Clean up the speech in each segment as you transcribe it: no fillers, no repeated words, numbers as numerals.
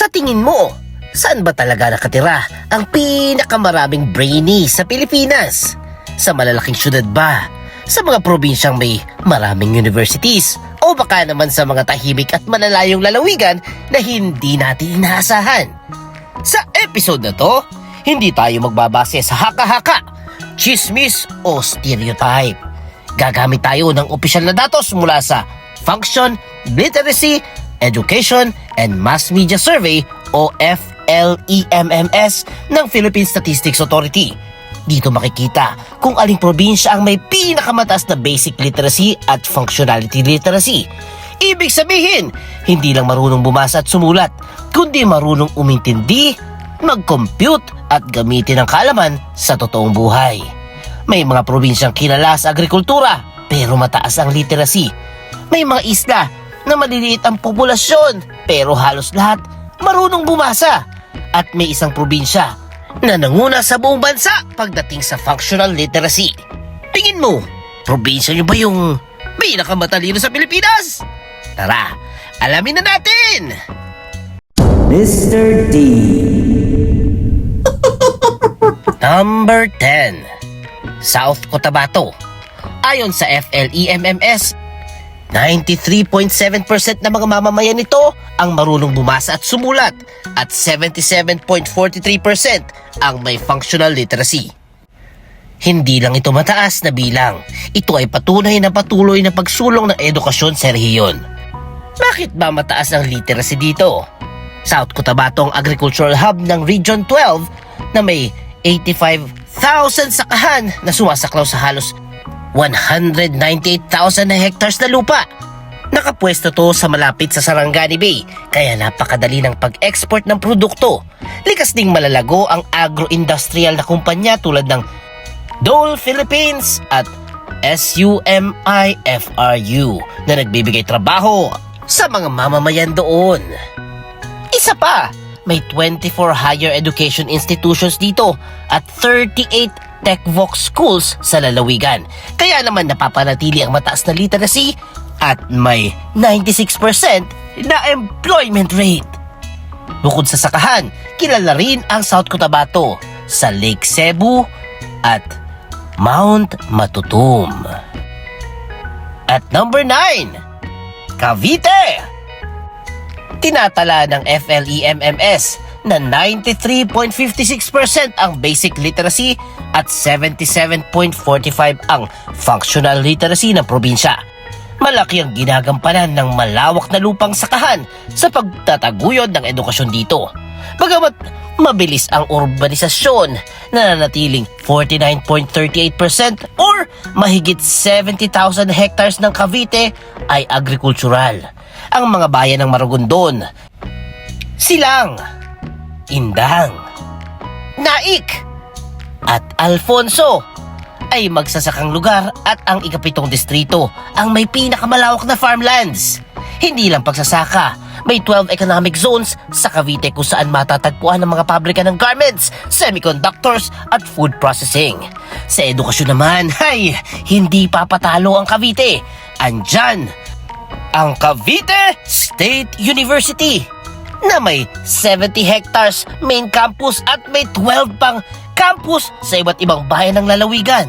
Sa tingin mo, saan ba talaga nakatira ang pinakamaraming brainy sa Pilipinas? Sa malalaking syudad ba? Sa mga probinsyang may maraming universities? O baka naman sa mga tahimik at malalayong lalawigan na hindi natin inaasahan? Sa episode na to, hindi tayo magbabase sa haka-haka, chismis o stereotype. Gagamit tayo ng opisyal na datos mula sa Function, Literacy, Education, and Mass Media Survey o FLEMMS ng Philippine Statistics Authority. Dito makikita kung aling probinsya ang may pinakamataas na basic literacy at functionality literacy. Ibig sabihin, hindi lang marunong bumasa at sumulat, kundi marunong umintindi, mag-compute at gamitin ang kaalaman sa totoong buhay. May mga probinsyang kilala sa agrikultura pero mataas ang literacy. May mga isla na maliliit ang populasyon pero halos lahat marunong bumasa. At may isang probinsya na nanguna sa buong bansa pagdating sa functional literacy. Tingin mo, probinsya nyo ba yung pinakamatalino sa Pilipinas? Tara, alamin na natin! Mr. D. Number 10, South Cotabato. Ayon sa FLEMMS, 93.7% na mga mamamayan nito ang marunong bumasa at sumulat at 77.43% ang may functional literacy. Hindi lang ito mataas na bilang, ito ay patunay na patuloy na pagsulong ng edukasyon sa rehiyon. Bakit ba mataas ang literacy dito? South Cotabato ang agricultural hub ng Region 12 na may 85,000 sakahan na sumasaklaw sa halos 198,000 na hectares na lupa. Nakapwesto to sa malapit sa Sarangani Bay, kaya napakadali ng pag-export ng produkto. Likas ding malalago ang agro-industrial na kumpanya tulad ng Dole Philippines at SUMIFRU na nagbibigay trabaho sa mga mamamayan doon. Isa pa, may 24 higher education institutions dito at 38 TechVox schools sa lalawigan. Kaya naman napapanatili ang mataas na literacy at may 96% na employment rate. Bukod sa sakahan, kilala rin ang South Cotabato sa Lake Cebu at Mount Matutum. At number 9, Cavite. Tinatala ng FLEMMS na 93.56% ang basic literacy at 77.45% ang functional literacy ng probinsya. Malaki ang ginagampanan ng malawak na lupang sakahan sa pagtataguyod ng edukasyon dito. Bagamat mabilis ang urbanisasyon, nananatiling 49.38% or mahigit 70,000 hectares ng Cavite ay agricultural. Ang mga bayan ng Maragondon, Silang, Indang, Naik at Alfonso ay magsasakang lugar at ang ikapitong distrito ang may pinakamalawak na farmlands. Hindi lang pagsasaka, may 12 economic zones sa Cavite kung saan matatagpuan ang mga pabrika ng garments, semiconductors at food processing. Sa edukasyon naman, ay hindi papatalo ang Cavite. Andyan ang Cavite State University na may 70 hectares main campus at may 12 pang campus sa iba't ibang bayan ng lalawigan.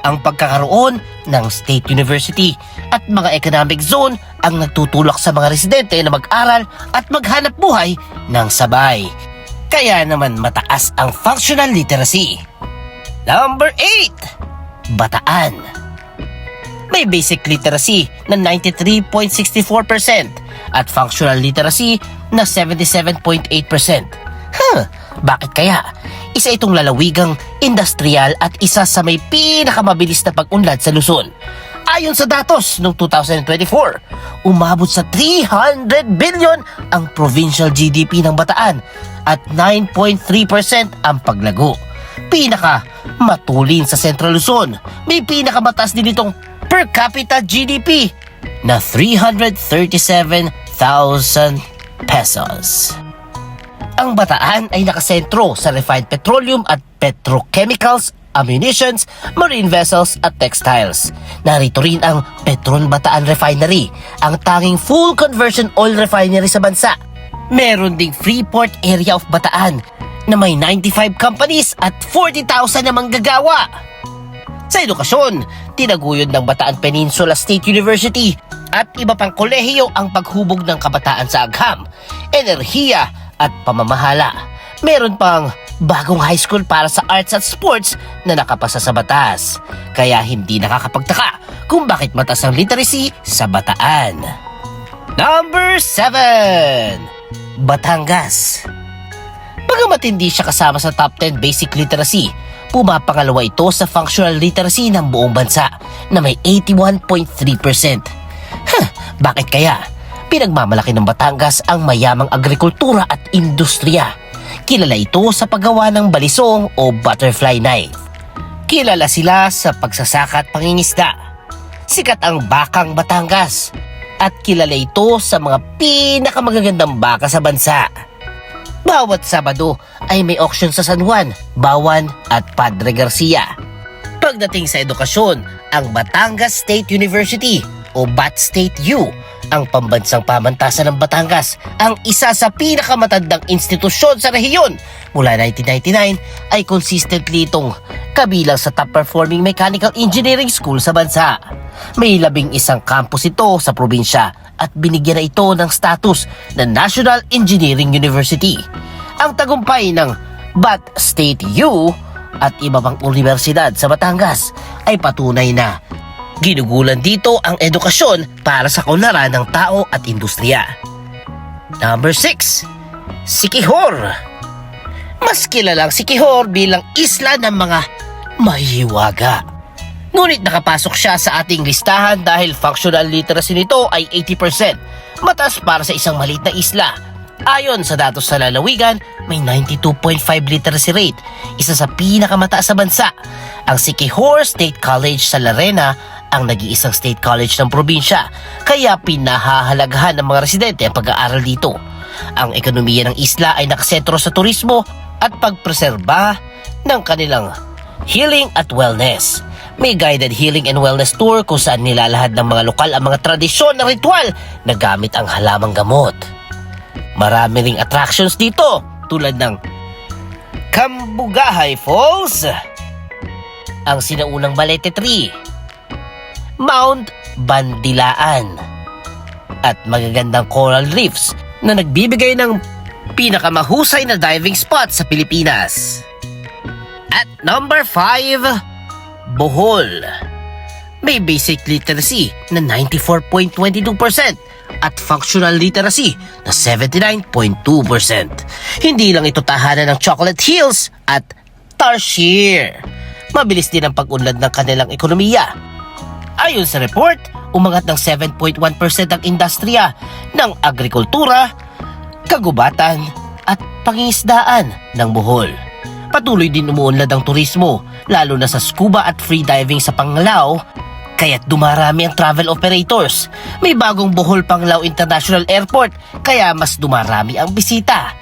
Ang pagkakaroon ng State University at mga economic zone ang nagtutulak sa mga residente na mag-aral at maghanap buhay ng sabay. Kaya naman mataas ang functional literacy. Number 8, Bataan. May basic literacy na 93.64% at functional literacy na 77.8%. Bakit kaya? Isa itong lalawigang industrial at isa sa may pinakamabilis na pag-unlad sa Luzon. Ayon sa datos noong 2024, umabot sa 300 billion ang provincial GDP ng Bataan at 9.3% ang paglago. Pinaka matulin sa Central Luzon, may pinakamataas din itong per capita GDP na 337,000 pesos. Ang Bataan ay nakasentro sa refined petroleum at petrochemicals, ammunitions, marine vessels at textiles. Narito rin ang Petron Bataan Refinery, ang tanging full conversion oil refinery sa bansa. Meron ding Freeport Area of Bataan na may 95 companies at 40,000 na manggagawa. Sa edukasyon, tinaguyod ng Bataan Peninsula State University at iba pang kolehiyo ang paghubog ng kabataan sa agham, enerhiya at pamamahala. Meron pang bagong high school para sa arts at sports na nakapasa sa batas. Kaya hindi nakakapagtaka kung bakit mataas ang literacy sa Bataan. Number 7. Batangas. Bagamat hindi siya kasama sa top 10 basic literacy, pumapangalawa ito sa functional literacy ng buong bansa na may 81.3%. Bakit kaya? Pinagmamalaki ng Batangas ang mayamang agrikultura at industriya. Kilala ito sa paggawa ng balisong o butterfly knife. Kilala sila sa pagsasaka at pangingisda. Sikat ang bakang Batangas at kilala ito sa mga pinakamagagandang baka sa bansa. Bawat Sabado ay may auction sa San Juan, Bawan at Padre Garcia. Pagdating sa edukasyon, ang Batangas State University o BAT State U, ang pambansang pamantasan ng Batangas, ang isa sa pinakamatandang institusyon sa rehiyon. Mula 1999 ay consistently itong kabilang sa top performing mechanical engineering school sa bansa. May 11 campus ito sa probinsya at binigyan na ito ng status na National Engineering University. Ang tagumpay ng BAT State U at iba pang universidad sa Batangas ay patunay na ginugulan dito ang edukasyon para sa kaunlaran ng tao at industriya. Number 6. Siquijor. Mas kilalang Siquijor bilang isla ng mga mahiwaga. Ngunit nakapasok siya sa ating listahan dahil functional literacy nito ay 80%. Mataas para sa isang maliit na isla. Ayon sa datos sa lalawigan, may 92.5 literacy rate, isa sa pinakamataas sa bansa. Ang Siquijor State College sa Larena ang nag-iisang state college ng probinsya, kaya pinahahalagahan ng mga residente ang pag-aaral dito. Ang ekonomiya ng isla ay nakasentro sa turismo at pagpreserba ng kanilang healing at wellness. May guided healing and wellness tour kung saan nilalahad ng mga lokal ang mga tradisyon na ritual na gamit ang halamang gamot. Marami ring attractions dito tulad ng Cambugahay Falls, ang sinaunang Balete Tree, Mount Bandilaan, at magagandang coral reefs na nagbibigay ng pinakamahusay na diving spot sa Pilipinas. At number 5, Bohol. May basic literacy na 94.22% at functional literacy na 79.2%. Hindi lang ito tahanan ng Chocolate Hills at Tarsier. Mabilis din ang pag-unlad ng kanilang ekonomiya. Ayon sa report, umangat ng 7.1% ang industriya ng agrikultura, kagubatan at pangingisdaan ng Bohol. Patuloy din umuunlad ang turismo, lalo na sa scuba at free diving sa Panglao, kaya't dumarami ang travel operators. May bagong Bohol Panglao International Airport, kaya mas dumarami ang bisita.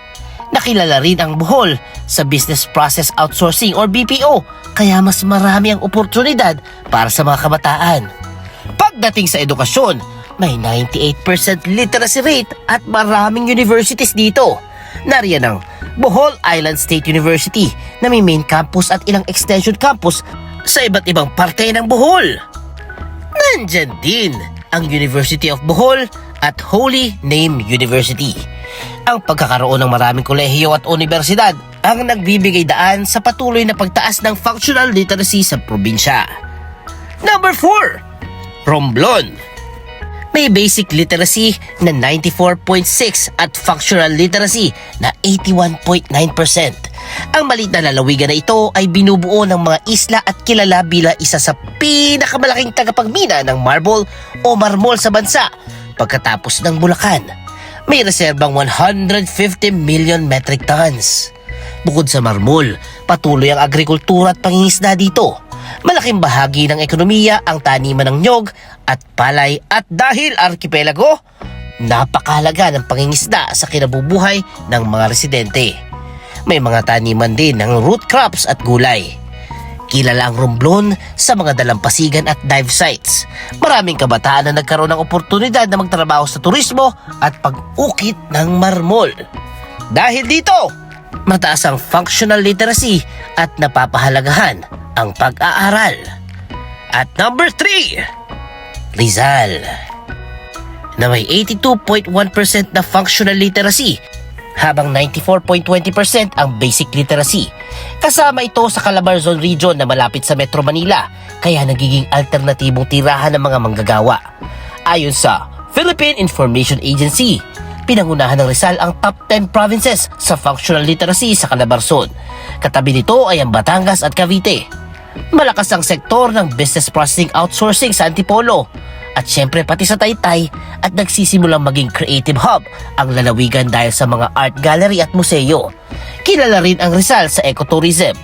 Nakilala rin ang Bohol sa Business Process Outsourcing or BPO, kaya mas marami ang oportunidad para sa mga kabataan. Pagdating sa edukasyon, may 98% literacy rate at maraming universities dito. Nariyan ang Bohol Island State University na may main campus at ilang extension campus sa iba't ibang parte ng Bohol. Nandyan din ang University of Bohol at Holy Name University. Ang pagkakaroon ng maraming kolehiyo at universidad ang nagbibigay daan sa patuloy na pagtaas ng functional literacy sa probinsya. Number 4, Romblon. May basic literacy na 94.6 at functional literacy na 81.9%. Ang maliit na lalawigan na ito ay binubuo ng mga isla at kilala bilang isa sa pinakamalaking tagapagmina ng marble o marmol sa bansa pagkatapos ng Bulacan. May reserbang 150 million metric tons. Bukod sa marmol, patuloy ang agrikultura at pangingisda dito. Malaking bahagi ng ekonomiya ang taniman ng nyog at palay at dahil arkipelago, napakahalaga ng pangingisda sa kinabubuhay ng mga residente. May mga taniman din ng root crops at gulay. Kilala ang Romblon sa mga dalampasigan at dive sites. Maraming kabataan na nagkaroon ng oportunidad na magtrabaho sa turismo at pag-ukit ng marmol. Dahil dito, mataas ang functional literacy at napapahalagahan ang pag-aaral. At number 3, Rizal, na may 82.1% na functional literacy habang 94.20% ang basic literacy. Kasama ito sa Calabarzon region na malapit sa Metro Manila, kaya nagiging alternatibong tirahan ng mga manggagawa. Ayon sa Philippine Information Agency, pinangunahan ng Rizal ang top 10 provinces sa functional literacy sa Calabarzon. Katabi nito ay ang Batangas at Cavite. Malakas ang sektor ng business processing outsourcing sa Antipolo. At syempre pati sa Taytay at nagsisimulang maging creative hub ang lalawigan dahil sa mga art gallery at museo. Kilala rin ang Rizal sa ecotourism,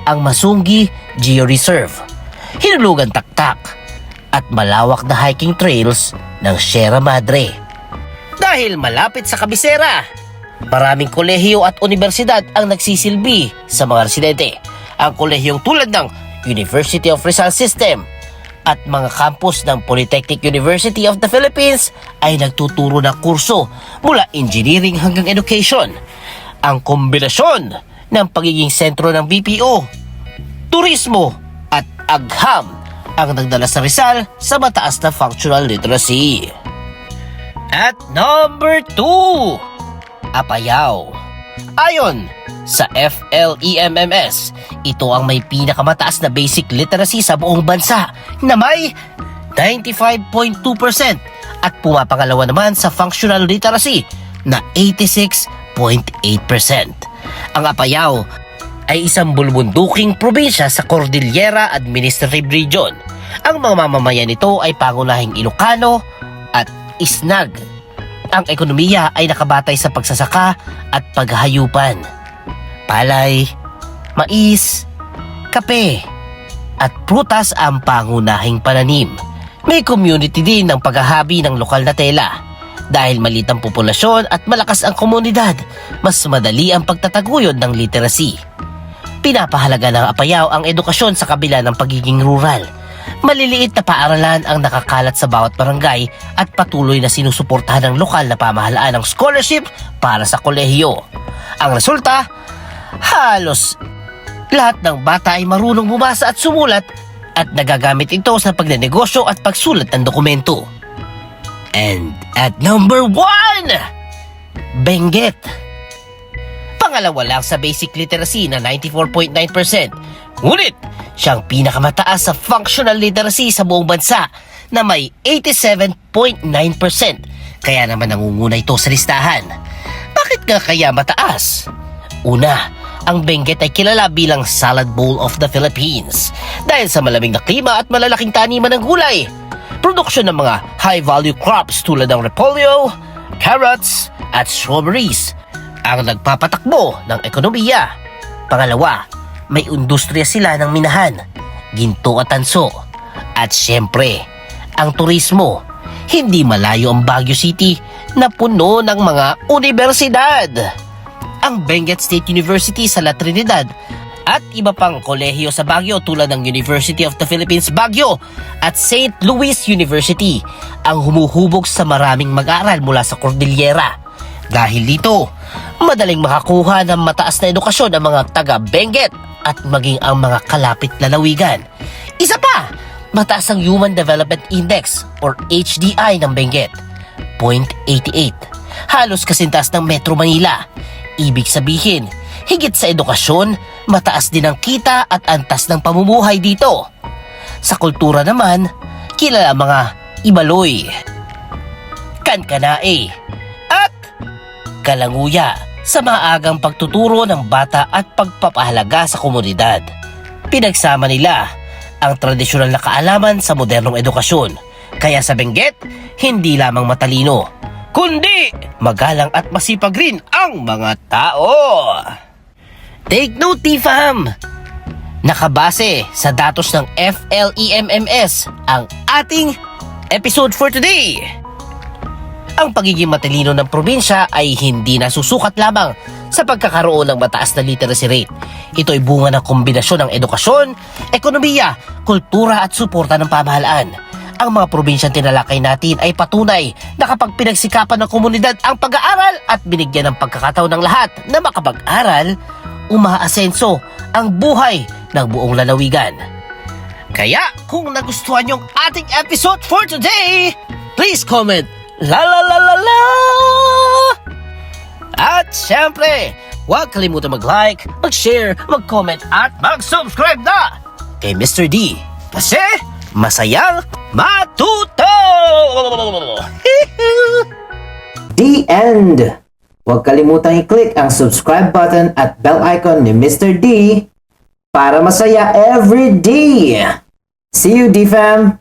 ang Masungi Geo-Reserve, Hinulugan Taktak at malawak na hiking trails ng Sierra Madre. Dahil malapit sa kabisera, maraming kolehiyo at universidad ang nagsisilbi sa mga residente. Ang kolehiyong tulad ng University of Rizal System at mga campus ng Polytechnic University of the Philippines ay nagtuturo ng kurso mula engineering hanggang education. Ang kombinasyon ng pagiging sentro ng BPO, turismo at agham ang nagdala sa Rizal sa mataas na functional literacy. At number 2, Apayao. Ayon sa FLEMMS, ito ang may pinakamataas na basic literacy sa buong bansa na may 95.2% at pumapangalawa naman sa functional literacy na 86.8%. Ang Apayao ay isang bulbunduking probinsya sa Cordillera Administrative Region. Ang mga mamamayan nito ay pangunahing Ilocano at Isnag. Ang ekonomiya ay nakabatay sa pagsasaka at paghahayupan. Palay, mais, kape, at prutas ang pangunahing pananim. May community din ng paghahabi ng lokal na tela. Dahil maliit ang populasyon at malakas ang komunidad, mas madali ang pagtataguyod ng literacy. Pinapahalaga ng Apayao ang edukasyon sa kabila ng pagiging rural. Maliliit na paaralan ang nakakalat sa bawat barangay at patuloy na sinusuportahan ng lokal na pamahalaan ng scholarship para sa kolehiyo. Ang resulta, halos lahat ng bata ay marunong bumasa at sumulat at nagagamit ito sa pagnenegosyo at pagsulat ng dokumento. And at number 1, Benguet. Pangalawa lang sa basic literacy na 94.9%. Ngunit siyang pinakamataas sa functional literacy sa buong bansa na may 87.9%. Kaya naman nangunguna ito sa listahan. Bakit nga kaya mataas? Una, ang Benguet ay kilala bilang Salad Bowl of the Philippines dahil sa malamig na klima at malalaking taniman ng gulay. Produksyon ng mga high-value crops tulad ng repolyo, carrots at strawberries ang nagpapatakbo ng ekonomiya. Pangalawa, may industriya sila ng minahan, ginto at tanso. At syempre, ang turismo. Hindi malayo ang Baguio City na puno ng mga universidad. Ang Benguet State University sa La Trinidad at iba pang kolehiyo sa Baguio tulad ng University of the Philippines Baguio at St. Louis University ang humuhubog sa maraming mag-aaral mula sa Cordillera. Dahil dito, madaling makakuha ng mataas na edukasyon ang mga taga-Benguet at maging ang mga kalapit lalawigan. Isa pa, mataas ang Human Development Index or HDI ng Benguet, 0.88. Halos kasintas ng Metro Manila. Ibig sabihin, higit sa edukasyon, mataas din ang kita at antas ng pamumuhay dito. Sa kultura naman, kilala ang mga Ibaloy, Kankanae, at Kalanguya sa maagang pagtuturo ng bata at pagpapahalaga sa komunidad. Pinagsama nila ang tradisyonal na kaalaman sa modernong edukasyon. Kaya sa Benguet, hindi lamang matalino, kundi magalang at masipag rin ang mga tao. Take note, T-Fam! Nakabase sa datos ng FLEMMS ang ating episode for today. Ang pagiging matalino ng probinsya ay hindi nasusukat lamang sa pagkakaroon ng mataas na literacy rate. Ito ay bunga ng kombinasyon ng edukasyon, ekonomiya, kultura at suporta ng pamahalaan. Ang mga probinsyang tinalakay natin ay patunay na kapag pinagsikapan ng komunidad ang pag-aaral at binigyan ng pagkakataon ng lahat na makapag-aral, umaasenso ang buhay ng buong lalawigan. Kaya kung nagustuhan yung ating episode for today, please comment la la la la la! At syempre, huwag kalimutan mag-like, mag-share, mag-comment at mag-subscribe na kay Mr. D. Kasi masayang matuto! The end! Huwag kalimutang i-click ang subscribe button at bell icon ni Mr. D para masaya every day! See you, D-Fam!